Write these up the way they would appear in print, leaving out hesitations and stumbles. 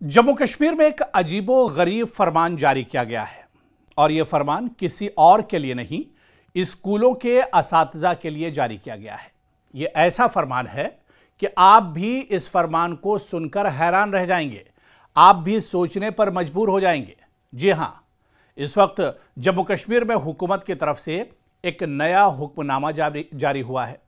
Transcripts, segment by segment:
जम्मू कश्मीर में एक अजीबो गरीब फरमान जारी किया गया है और यह फरमान किसी और के लिए नहीं, स्कूलों के असातिज़ा के लिए जारी किया गया है। यह ऐसा फरमान है कि आप भी इस फरमान को सुनकर हैरान रह जाएंगे, आप भी सोचने पर मजबूर हो जाएंगे। जी हां, इस वक्त जम्मू कश्मीर में हुकूमत की तरफ से एक नया हुक्मनामा जारी हुआ है,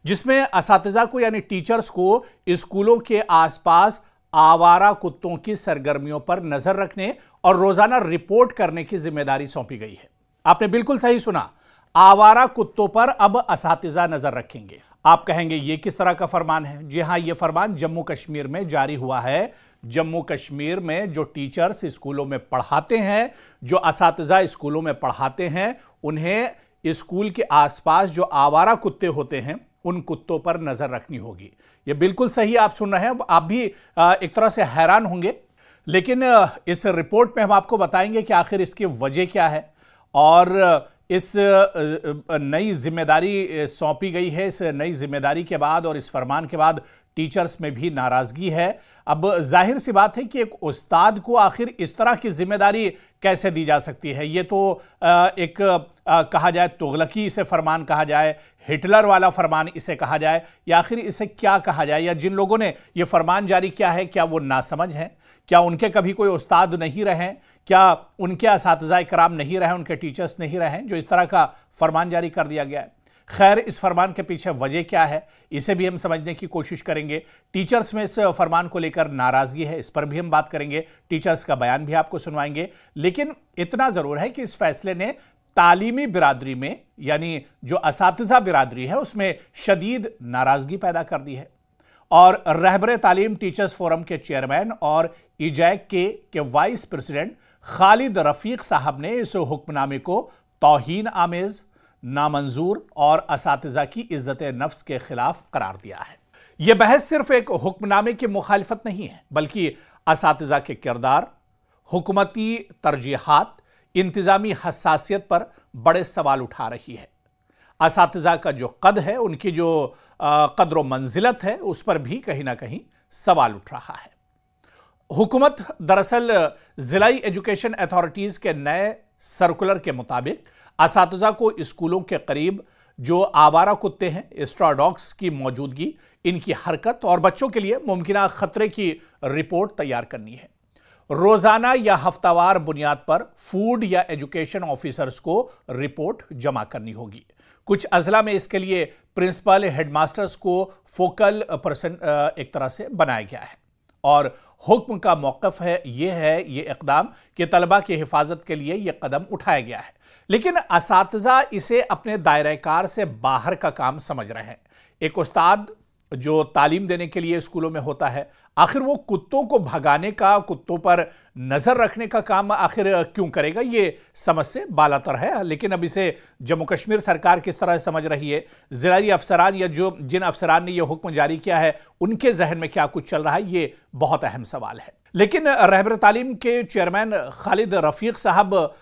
जिसमें असातिज़ा को यानी टीचर्स को स्कूलों के आसपास आवारा कुत्तों की सरगर्मियों पर नजर रखने और रोजाना रिपोर्ट करने की जिम्मेदारी सौंपी गई है। आपने बिल्कुल सही सुना, आवारा कुत्तों पर अब असातिज़ा नजर रखेंगे। आप कहेंगे ये किस तरह का फरमान है? जी हां, यह फरमान जम्मू कश्मीर में जारी हुआ है। जम्मू कश्मीर में जो टीचर्स स्कूलों में पढ़ाते हैं, जो असातिज़ा स्कूलों में पढ़ाते हैं, उन्हें स्कूल के आसपास जो आवारा कुत्ते होते हैं उन कुत्तों पर नजर रखनी होगी। ये बिल्कुल सही आप सुन रहे हैं। आप भी एक तरह से हैरान होंगे, लेकिन इस रिपोर्ट में हम आपको बताएंगे कि आखिर इसकी वजह क्या है और इस नई जिम्मेदारी सौंपी गई है। इस नई जिम्मेदारी के बाद और इस फरमान के बाद टीचर्स में भी नाराजगी है। अब जाहिर सी बात है कि एक उस्ताद को आखिर इस तरह की जिम्मेदारी कैसे दी जा सकती है? ये तो एक कहा जाए तुगलकी इसे फरमान कहा जाए, हिटलर वाला फरमान इसे कहा जाए, या आखिर इसे क्या कहा जाए? या जिन लोगों ने यह फरमान जारी किया है, क्या वो नासमझ हैं? क्या उनके कभी कोई उस्ताद नहीं रहे? क्या उनके असातिज़ा इकराम नहीं रहे, उनके टीचर्स नहीं रहे, जो इस तरह का फरमान जारी कर दिया गया है? खैर, इस फरमान के पीछे वजह क्या है, इसे भी हम समझने की कोशिश करेंगे। टीचर्स में इस फरमान को लेकर नाराजगी है, इस पर भी हम बात करेंगे। टीचर्स का बयान भी आपको सुनवाएंगे। लेकिन इतना जरूर है कि इस फैसले ने तालीमी बिरादरी में, यानी जो असातिज़ा बिरादरी है, उसमें शदीद नाराजगी पैदा कर दी है। और रहबरे तालीम टीचर्स फोरम के चेयरमैन और इजैक के वाइस प्रेसिडेंट खालिद रफीक साहब ने इस हुक्मनामे को तौहीन आमेज, नामंजूर और असातिज़ा की इज्जत नफ्स के खिलाफ करार दिया है। यह बहस सिर्फ एक हुक्मनामे की मुखालिफत नहीं है, बल्कि असातिज़ा के किरदार, हुकूमती तरजीहात, इंतजामी हसासियत पर बड़े सवाल उठा रही है। असातिज़ा का जो कद है, उनकी जो कद्र मंजिलत है, उस पर भी कहीं ना कहीं सवाल उठ रहा है। हुकूमत दरअसल जिलाई एजुकेशन अथॉरिटीज़ के नए सर्कुलर के मुताबिक असातिज़ा को स्कूलों के करीब जो आवारा कुत्ते हैं, स्ट्रा डॉग्स की मौजूदगी, इनकी हरकत और बच्चों के लिए मुमकिना खतरे की रिपोर्ट तैयार करनी है। रोजाना या हफ्तावार बुनियाद पर फूड या एजुकेशन ऑफिसर्स को रिपोर्ट जमा करनी होगी। कुछ अजला में इसके लिए प्रिंसिपल, हेडमास्टर्स को फोकल पर्सन एक तरह से बनाया गया है और हुक्म का मौक़िफ़ है ये इक़दाम कि तलबा की हिफाजत के लिए यह कदम उठाया गया है। लेकिन असातिज़ा इसे अपने दायरे कार से बाहर का काम समझ रहे हैं। एक उस्ताद जो तालीम देने के लिए स्कूलों में होता है, आखिर वो कुत्तों को भगाने का, कुत्तों पर नजर रखने का काम आखिर क्यों करेगा? ये समझ से बालातर है। लेकिन अब इसे जम्मू कश्मीर सरकार किस तरह समझ रही है, ज़िलाई अफसरान या जिन अफसरान ने यह हुक्म जारी किया है, उनके जहन में क्या कुछ चल रहा है, ये बहुत अहम सवाल है। लेकिन रहबर तालीम के चेयरमैन खालिद रफीक साहब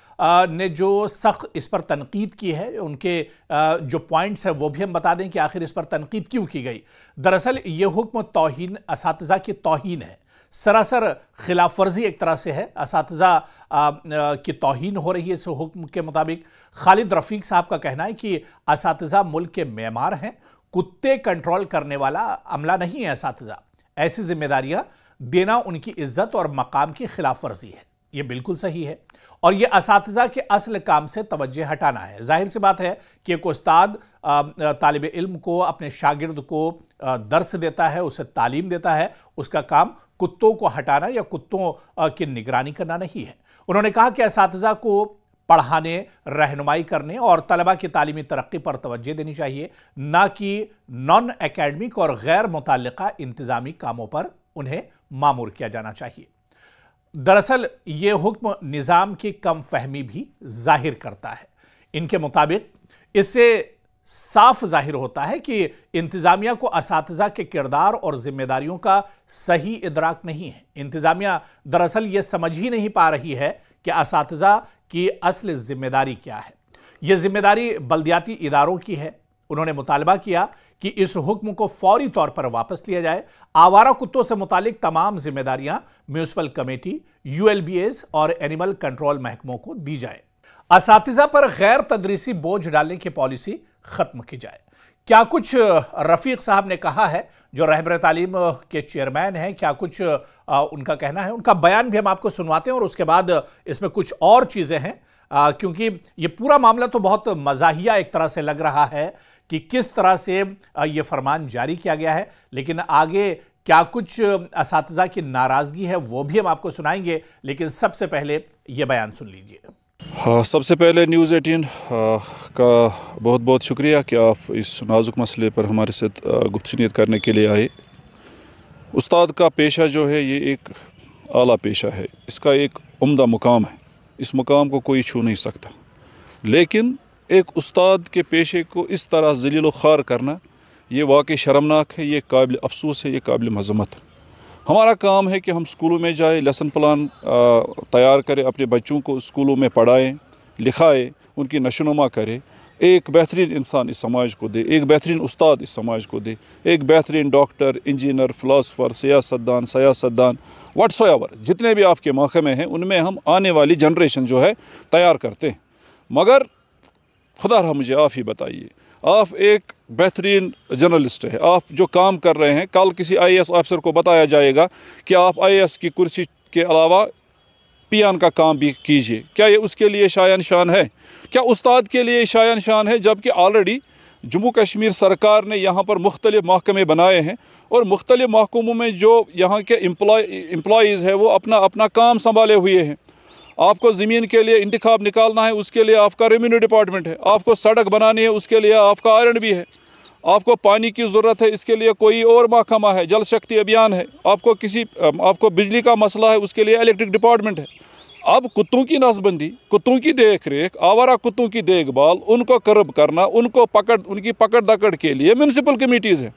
ने जो सख्त इस पर तनकीद की है, उनके जो पॉइंट्स हैं वो भी हम बता दें कि आखिर इस पर तनकीद क्यों की गई। दरअसल ये हुक्म तौहीन, असातिज़ा की तौहीन है, सरासर खिलाफ वर्जी एक तरह से है। असातिज़ा की तौहीन हो रही है इस हुक्म के मुताबिक। खालिद रफीक साहब का कहना है कि असातिज़ा मुल्क के मेमार हैं, कुत्ते कंट्रोल करने वाला अमला नहीं है असातिज़ा। ऐसी जिम्मेदारियां देना उनकी इज्जत और मकाम की खिलाफ वर्जी है। ये बिल्कुल सही है और ये असातिज़ा के असल काम से तवज्जो हटाना है। जाहिर सी बात है कि एक उस्ताद तालिब इल्म को, अपने शागिर्द को दर्स देता है, उसे तालीम देता है, उसका काम कुत्तों को हटाना या कुत्तों की निगरानी करना नहीं है। उन्होंने कहा कि असातिज़ा को पढ़ाने, रहनुमाई करने और तलबा की तालीमी तरक्की पर तवज्जो देनी चाहिए, ना कि नॉन एकेडमिक और गैर मुताल्लिका इंतजामी कामों पर उन्हें मामूर किया जाना चाहिए। दरअसल ये हुक्म निज़ाम की कम फहमी भी जाहिर करता है। इनके मुताबिक इससे साफ जाहिर होता है कि इंतजामिया को असातिज़ा के किरदार और जिम्मेदारियों का सही इदराक नहीं है। इंतजामिया दरअसल ये समझ ही नहीं पा रही है कि असातिज़ा की असल जिम्मेदारी क्या है। यह जिम्मेदारी बल्दियाती इदारों की है उन्होंने मुतालबा किया कि इस हुक्म को फौरी तौर पर वापस लिया जाए। आवारा कुत्तों से मुतालिक तमाम जिम्मेदारियां म्यूनिसिपल कमेटी, ULBAs और एनिमल कंट्रोल महकमों को दी जाए। असातिज़ा पर गैर तदरीसी बोझ डालने की पॉलिसी खत्म की जाए। क्या कुछ रफीक साहब ने कहा है, जो रहबर तालीम के चेयरमैन हैं, क्या कुछ उनका कहना है, उनका बयान भी हम आपको सुनवाते हैं और उसके बाद इसमें कुछ और चीज़ें हैं, क्योंकि ये पूरा मामला तो बहुत मज़ाहिया एक तरह से लग रहा है कि किस तरह से ये फरमान जारी किया गया है, लेकिन आगे क्या कुछ असातिज़ा की नाराज़गी है वो भी हम आपको सुनाएंगे। लेकिन सबसे पहले ये बयान सुन लीजिए। हाँ, सबसे पहले न्यूज़ 18 का बहुत बहुत शुक्रिया कि आप इस नाजुक मसले पर हमारे साथ गुफ्तगू करने के लिए आए। उस्ताद का पेशा जो है ये एक आला पेशा है, इसका एक उम्दा मुकाम है, इस मुकाम को कोई छू नहीं सकता। लेकिन एक उस्ताद के पेशे को इस तरह ज़लील व ख़ार करना ये वाकई शर्मनाक है, ये काबिल अफसोस है, ये काबिल मज़म्मत है। हमारा काम है कि हम स्कूलों में जाएं, लेसन प्लान तैयार करें, अपने बच्चों को स्कूलों में पढ़ाएं, लिखाएं, उनकी नशोनुमा करें, एक बेहतरीन इंसान इस समाज को दे, एक बेहतरीन उस्ताद इस समाज को दे, एक बेहतरीन डॉक्टर, इंजीनियर, फ़िलासफ़र, सियासतदान व्हाट्सएवर जितने भी आपके महकमे हैं उनमें हम आने वाली जनरेशन जो है तैयार करते हैं। मगर खुदा रहा मुझे आप ही बताइए, आप एक बेहतरीन जर्नलिस्ट है, आप जो काम कर रहे हैं, कल किसी IAS ऑफिसर को बताया जाएगा कि आप IAS की कुर्सी के अलावा पियान का काम भी कीजिए, क्या ये उसके लिए शायान शान है? क्या उस्ताद के लिए शायान शान है? जबकि ऑलरेडी जम्मू कश्मीर सरकार ने यहाँ पर मुख्तलिफ महकमे बनाए हैं और मुख्तलिफ महकमों में जो यहाँ के एम्प्लॉइज़ है वो अपना अपना काम संभाले हुए हैं। आपको ज़मीन के लिए इंतखाब निकालना है, उसके लिए आपका रेवेन्यू डिपार्टमेंट है, आपको सड़क बनानी है, उसके लिए आपका आयरन भी है, आपको पानी की ज़रूरत है, इसके लिए कोई और महकमा है, जल शक्ति अभियान है, आपको बिजली का मसला है, उसके लिए इलेक्ट्रिक डिपार्टमेंट है। अब कुत्तों की नसबंदी, कुत्तों की देख रेख, आवारा कुत्तों की देखभाल, उनको कर्ब करना, उनकी पकड़ दकड़ के लिए म्यूनिसिपल कमेटीज़ हैं।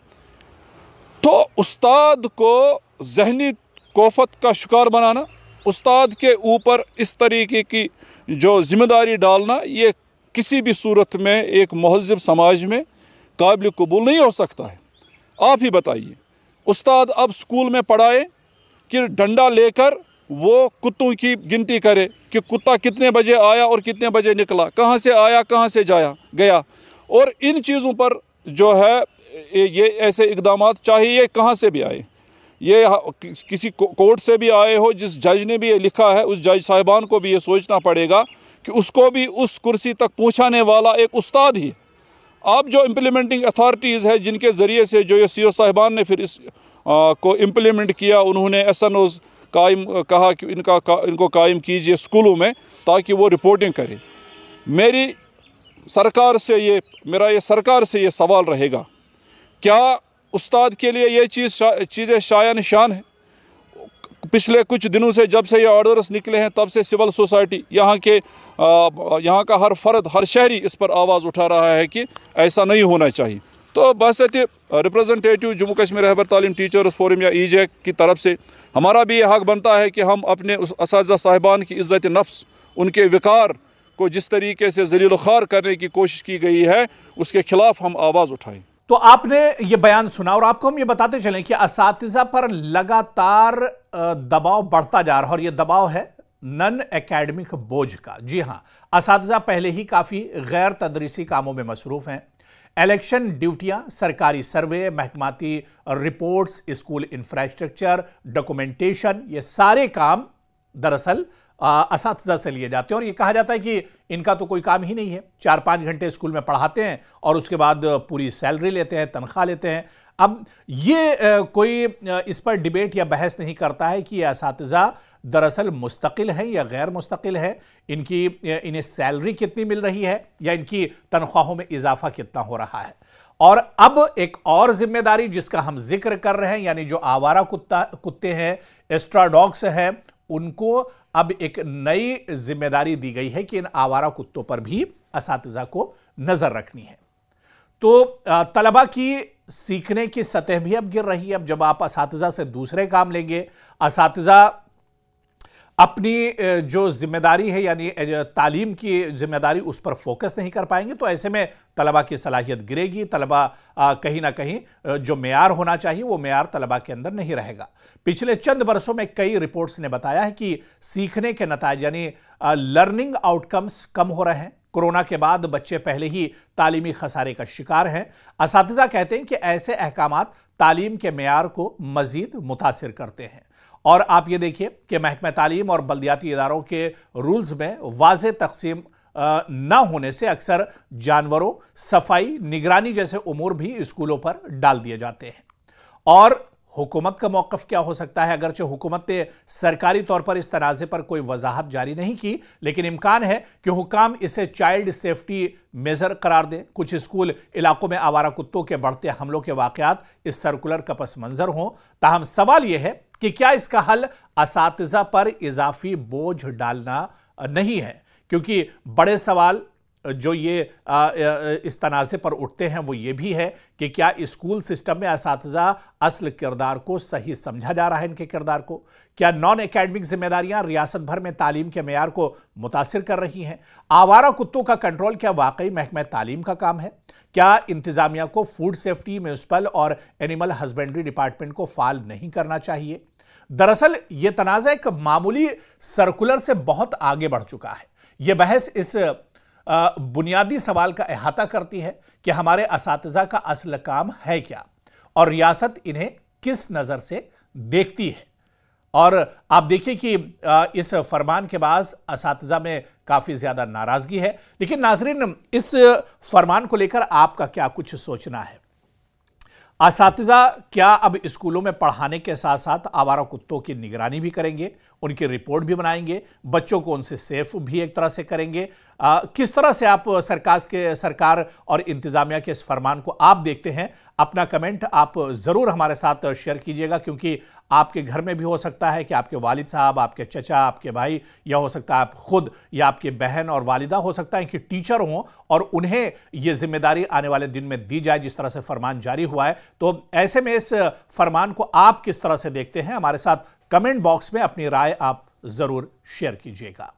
तो उस्ताद को ज़हनी कोफत का शिकार बनाना, उस्ताद के ऊपर इस तरीके की जो ज़िम्मेदारी डालना, ये किसी भी सूरत में एक महज़ब समाज में काबिल कबूल नहीं हो सकता है। आप ही बताइए, उस्ताद अब स्कूल में पढ़ाए कि डंडा लेकर वो कुत्तों की गिनती करे कि कुत्ता कितने बजे आया और कितने बजे निकला, कहाँ से आया कहाँ से गया। और इन चीज़ों पर जो है ये ऐसे इक़दामात चाहिए कहाँ से भी आए, ये किसी कोर्ट से भी आए हो, जिस जज ने भी ये लिखा है उस जज साहिबान को भी ये सोचना पड़ेगा कि उसको भी उस कुर्सी तक पहुंचाने वाला एक उस्ताद ही है। अब जो इम्प्लीमेंटिंग अथॉरिटीज़ है जिनके ज़रिए से जो ये CO साहिबान ने फिर इस को इम्प्लीमेंट किया, उन्होंने SNOs कहा कि इनको कायम कीजिए स्कूलों में ताकि वो रिपोर्टिंग करें। मेरा ये सरकार से ये सवाल रहेगा, क्या उस्ताद के लिए ये चीज़ें शायान शान है? पिछले कुछ दिनों से जब से ये ऑर्डर्स निकले हैं तब से सिविल सोसाइटी, यहाँ का हर फर्द, हर शहरी इस पर आवाज़ उठा रहा है कि ऐसा नहीं होना चाहिए। तो बहसत रिप्रेजेंटेटिव जम्मू कश्मीर रहबर तालीम टीचर्स फोरम या EJAC की तरफ से हमारा भी ये हक बनता है कि हम अपने उस असातिज़ा साहिबान की इज़्ज़त नफ्स, उनके विकार को जिस तरीके से ज़लील ख़ार करने की कोशिश की गई है उसके ख़िलाफ़ हम आवाज़ उठाएँ। तो आपने ये बयान सुना और आपको हम ये बताते चलें कि असातिज़ा पर लगातार दबाव बढ़ता जा रहा है और ये दबाव है नन एकेडमिक बोझ का। जी हाँ, असातिज़ा पहले ही काफ़ी गैर तदरीसी कामों में मसरूफ़ हैं। इलेक्शन ड्यूटियां, सरकारी सर्वे, महकमाती रिपोर्ट्स, स्कूल इंफ्रास्ट्रक्चर, डॉक्यूमेंटेशन, ये सारे काम दरअसल असातिज़ा से लिए जाते हैं और ये कहा जाता है कि इनका तो कोई काम ही नहीं है, 4-5 घंटे स्कूल में पढ़ाते हैं और उसके बाद पूरी सैलरी लेते हैं, तनख्वाह लेते हैं। अब ये कोई इस पर डिबेट या बहस नहीं करता है कि ये असातिज़ा दरअसल मुस्तकिल है या गैर मुस्तकिल है, इन्हें सैलरी कितनी मिल रही है या इनकी तनख्वाहों में इजाफा कितना हो रहा है। और अब एक और जिम्मेदारी जिसका हम जिक्र कर रहे हैं, यानी जो आवारा कुत्ते हैं, एक्स्ट्रा डॉग्स हैं, उनको अब एक नई जिम्मेदारी दी गई है कि इन आवारा कुत्तों पर भी असातिज़ा को नजर रखनी है। तो तलबा की सीखने की सतह भी अब गिर रही है। अब जब आप असातिज़ा से दूसरे काम लेंगे, असातिज़ा अपनी जो जिम्मेदारी है यानी तालीम की जिम्मेदारी उस पर फोकस नहीं कर पाएंगे तो ऐसे में तलबा की सलाहियत गिरेगी। तलबा कहीं ना कहीं जो मेयार होना चाहिए वो मेयार तलबा के अंदर नहीं रहेगा। पिछले चंद बरसों में कई रिपोर्ट्स ने बताया है कि सीखने के नतीजे यानी लर्निंग आउटकम्स कम हो रहे हैं। कोरोना के बाद बच्चे पहले ही तालीमी खसारे का शिकार हैं। असातिज़ा कहते हैं कि ऐसे अहकामात तालीम के मेयार को मजीद मुतासिर करते हैं। और आप ये देखिए कि महकमा तालीम और बल्दियाती इदारों के रूल्स में वाज़ेह तक़सीम न होने से अक्सर जानवरों, सफाई, निगरानी जैसे उमूर भी स्कूलों पर डाल दिए जाते हैं। और हुकूमत का मौक़िफ़ क्या हो सकता है? अगरचे हुकूमत ने सरकारी तौर पर इस तनाज़े पर कोई वजाहत जारी नहीं की, लेकिन इम्कान है कि हुकाम इसे चाइल्ड सेफ्टी मेजर करार दें। कुछ स्कूल इलाकों में आवारा कुत्तों के बढ़ते हमलों के वाक़यात इस सर्कुलर का पस मंज़र हों। ताहम सवाल यह है कि क्या इसका हल असातिज़ा पर इजाफी बोझ डालना नहीं है? क्योंकि बड़े सवाल जो ये इस तनाज़े पर उठते हैं वो ये भी है कि क्या स्कूल सिस्टम में असातिज़ा असल किरदार को सही समझा जा रहा है? इनके किरदार को क्या नॉन एकेडमिक जिम्मेदारियां रियासत भर में तालीम के मेयार को मुतासिर कर रही हैं? आवारा कुत्तों का कंट्रोल क्या वाकई महकमा तालीम का काम है? क्या इंतजामिया को फूड सेफ्टी, म्यूनिसिपल और एनिमल हस्बेंड्री डिपार्टमेंट को फाल नहीं करना चाहिए? दरअसल ये तनाज़ा एक मामूली सर्कुलर से बहुत आगे बढ़ चुका है। यह बहस इस बुनियादी सवाल का अहाता करती है कि हमारे असातिज़ा का असल काम है क्या और रियासत इन्हें किस नज़र से देखती है। और आप देखिए कि इस फरमान के बाद असातिज़ा में काफ़ी ज़्यादा नाराज़गी है। लेकिन नाज़रीन, इस फरमान को लेकर आपका क्या कुछ सोचना है? असातिज़ा क्या अब स्कूलों में पढ़ाने के साथ साथ आवारा कुत्तों की निगरानी भी करेंगे, उनकी रिपोर्ट भी बनाएंगे, बच्चों को उनसे सेफ भी एक तरह से करेंगे? किस तरह से आप सरकार और इंतजामिया के इस फरमान को आप देखते हैं? अपना कमेंट आप ज़रूर हमारे साथ शेयर कीजिएगा, क्योंकि आपके घर में भी हो सकता है कि आपके वालिद साहब, आपके चचा, आपके भाई, या हो सकता है आप खुद या आपकी बहन और वालिदा हो सकता है कि टीचर हों और उन्हें ये जिम्मेदारी आने वाले दिन में दी जाए जिस तरह से फरमान जारी हुआ है। तो ऐसे में इस फरमान को आप किस तरह से देखते हैं? हमारे साथ कमेंट बॉक्स में अपनी राय आप ज़रूर शेयर कीजिएगा।